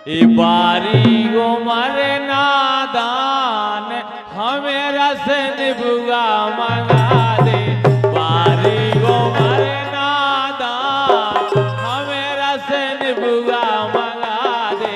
ई बारी उमर नादान हमें रस निभुआ मंगा दे। बारी उमर नादान हमें रस निभुआ मंगा दे।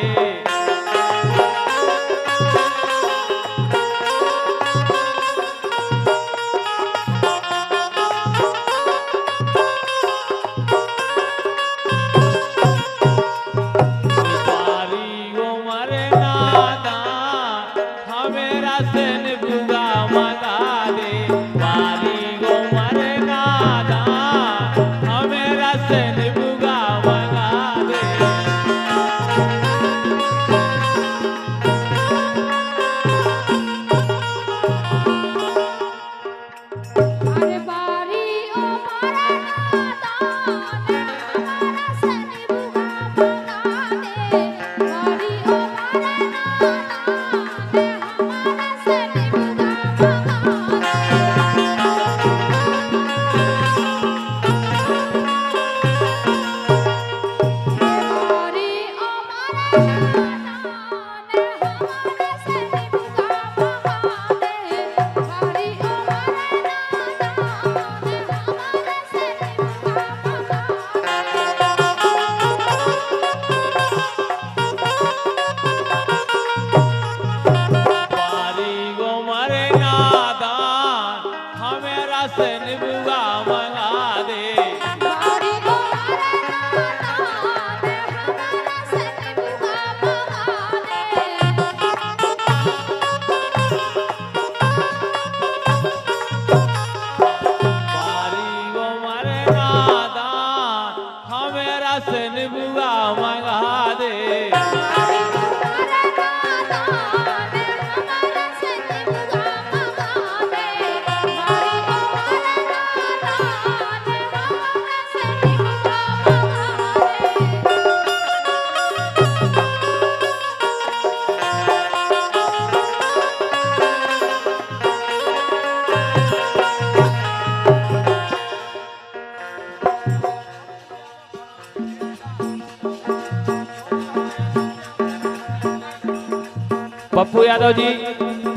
पप्पू यादव जी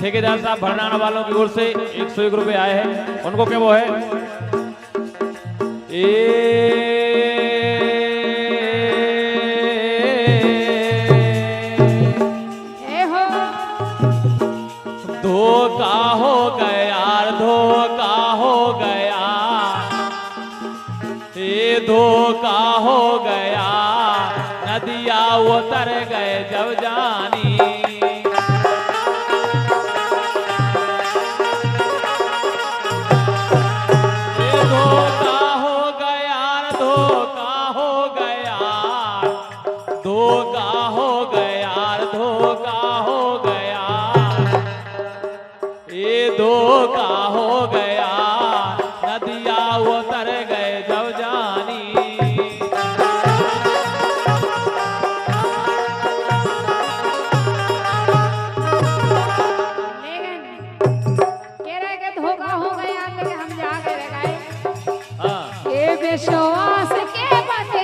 ठेकेदार साहब भरनाना वालों की ओर से 101 रुपए आए हैं, उनको क्या वो है धोखा हो गया, धोखा हो गया, ये धोखा हो गया, नदिया उतर गए जब जानी। धोखा हो गया, धोखा हो गया, धोखा हो गया, धोखा हो गया, ये धोखा हो गया, नदिया उतर गए जब जानी। विश्वास के बंधे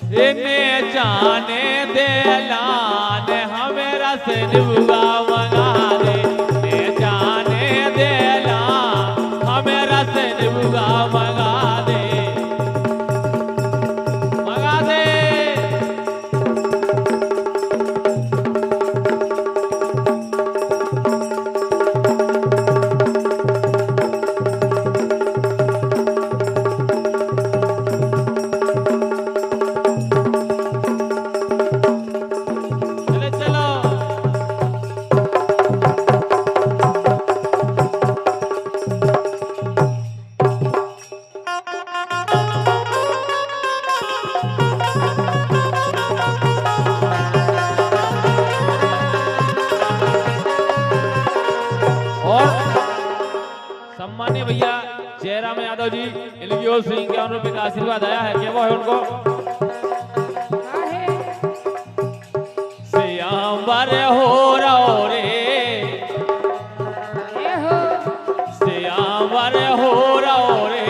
इन्हें जाने दे लान हमें रस निभुआ मंगा दे, इन्हें जाने दे लान हमें रस निभुआ मंगा दे, मंगा दे। सम्मान्य भैया जयराम यादव जी इनकी ओर से 51 रुपए का आशीर्वाद आया है, क्या वो है उनको? श्यामवर हो रहो रे, श्यामवर हो रहो रे,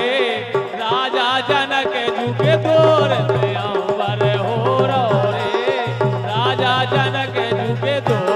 राजा जनक झुके तोर, श्यामवर हो रहो रे, राजा जनक झुके तोर।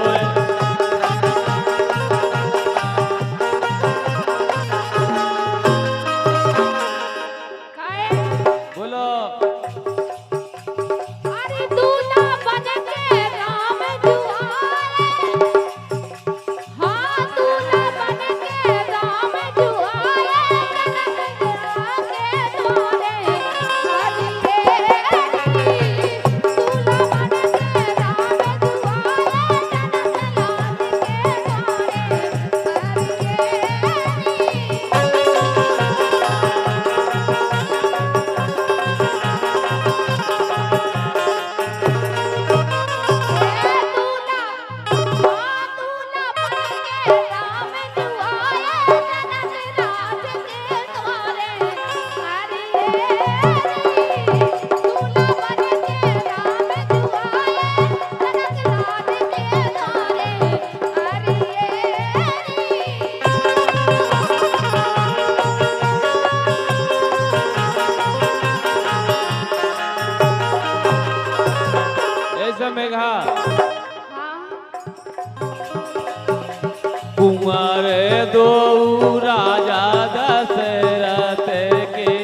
कुंवर दो राजा दशरथ के,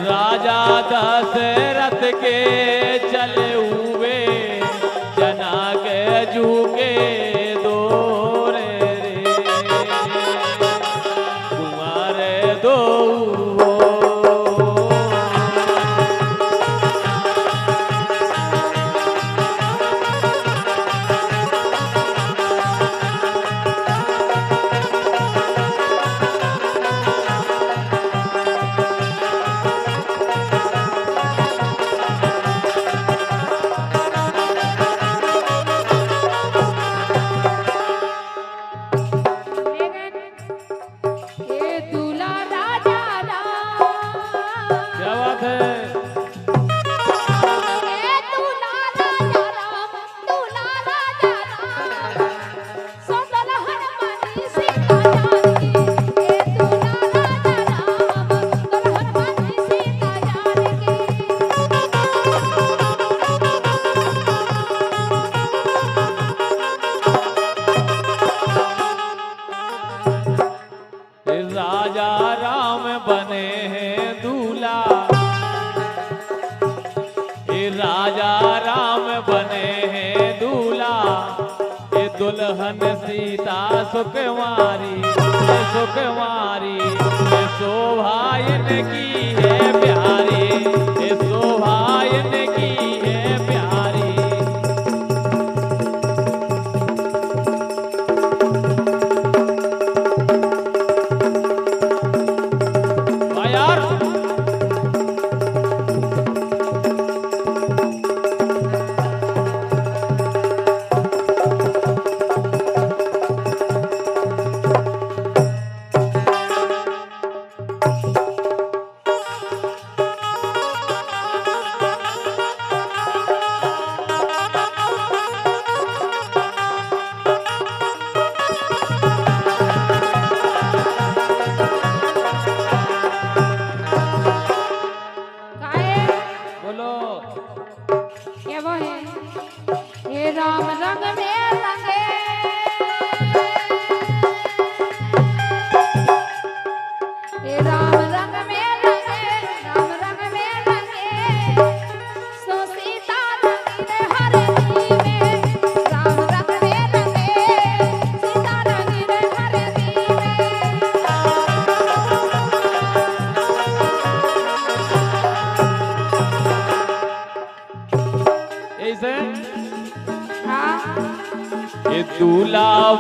राजा दशरथ के चले हुए जना के झुके दो रे, कुंवर दो दुल्हन सीता सुकुमारी, सुकुमारी शोभा इनकी है प्यारी, शोभा इनकी है प्यारी। यार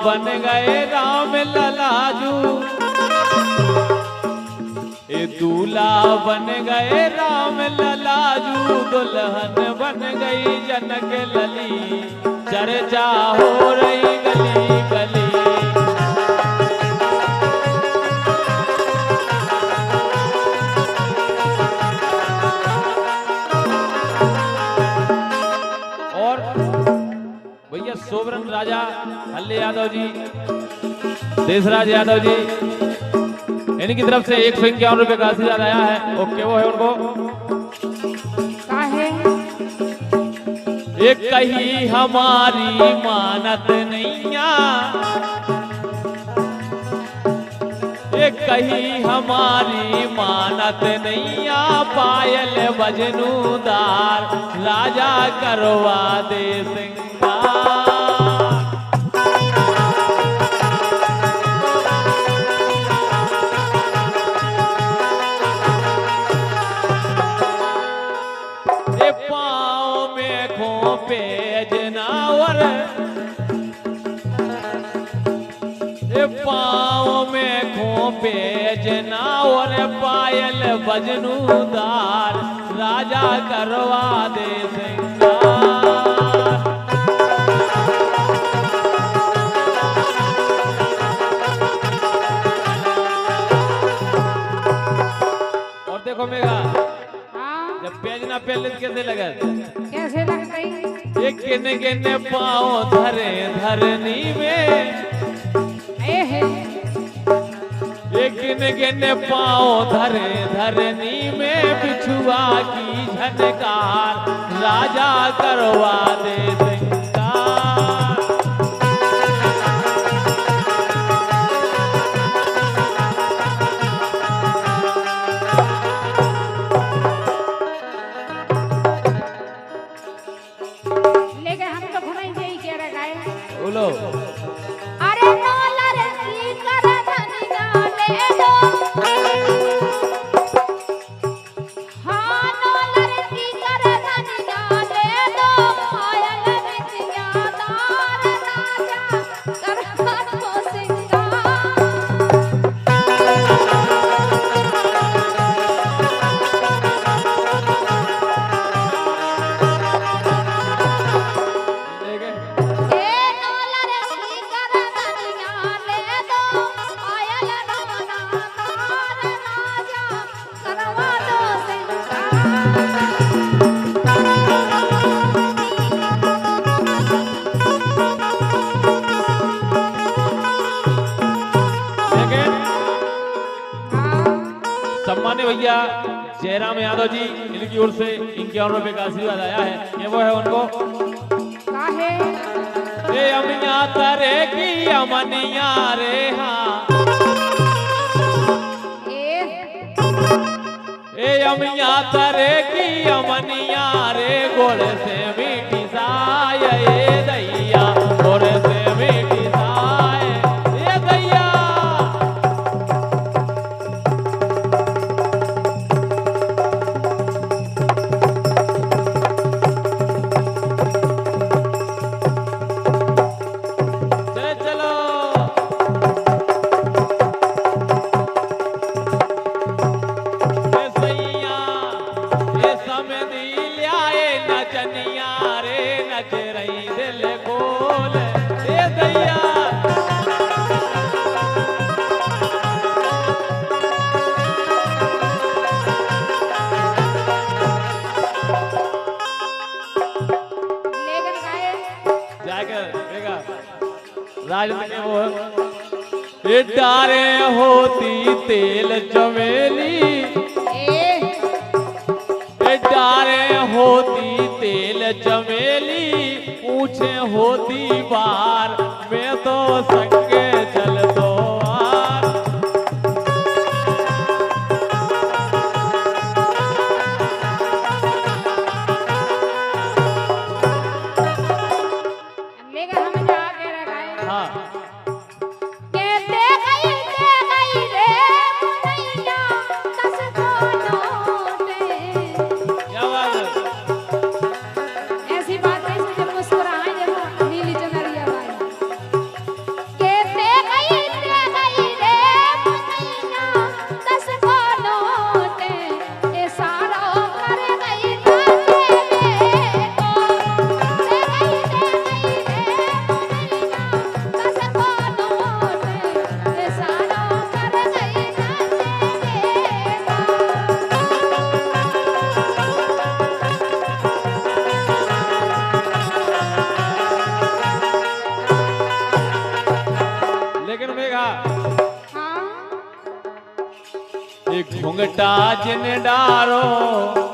बन गए राम ललाजू, ए दूल्हा बन गए राम ललाजू, दुल्हन बन गई जनक लली, चर्चा हो रही गली गली। और भैया सोवरन राजा हल्ले यादव जी, देशराज यादव जी, इनकी तरफ से 151 रुपए का आशीर्वाद आया है। ओके, वो है उनको एक कही हमारी मानत नैया, एक कही हमारी मानत नैया, पायल बजनूदार राजा करवा दे सिंगार। पाँव में खोपे जनावर, पाँव में खोपे जनावर, पायल बजनूदार राजा करवा दे सिंगार। और देखो मेघा, जब पेज ना पहले कैसे लगा, कैसे लगता एक गिने गिने पाँव धरे धरनी में, एक गिने गिने पाँव धरे धरनी में, बिछुआ की झनकार राजा करवा दे सिंगार। बोलो अरे डॉलर की करधनिया ले दो, हाँ डॉलर की करधनिया ले दो, पायल बिछिया दार राजा करवा दो सिंगार। सम्मान्य भैया जयराम यादव जी, इनकी ओर से 51 रुपए का आशीर्वाद आया है। ये वो है उनको ए अमिया तरे की अमनिया रे, हाँ ए अमिया तरे की अमनिया रे, गोड़ से मीठी साय ए दैया, गोड़ से मीठी साय ए दैया। डारे होती तेल चमेली, डारे होती तेल चमेली, पूछे होती बार मैं तो संगे चल दो आर। एक घुंघटा जिन डारो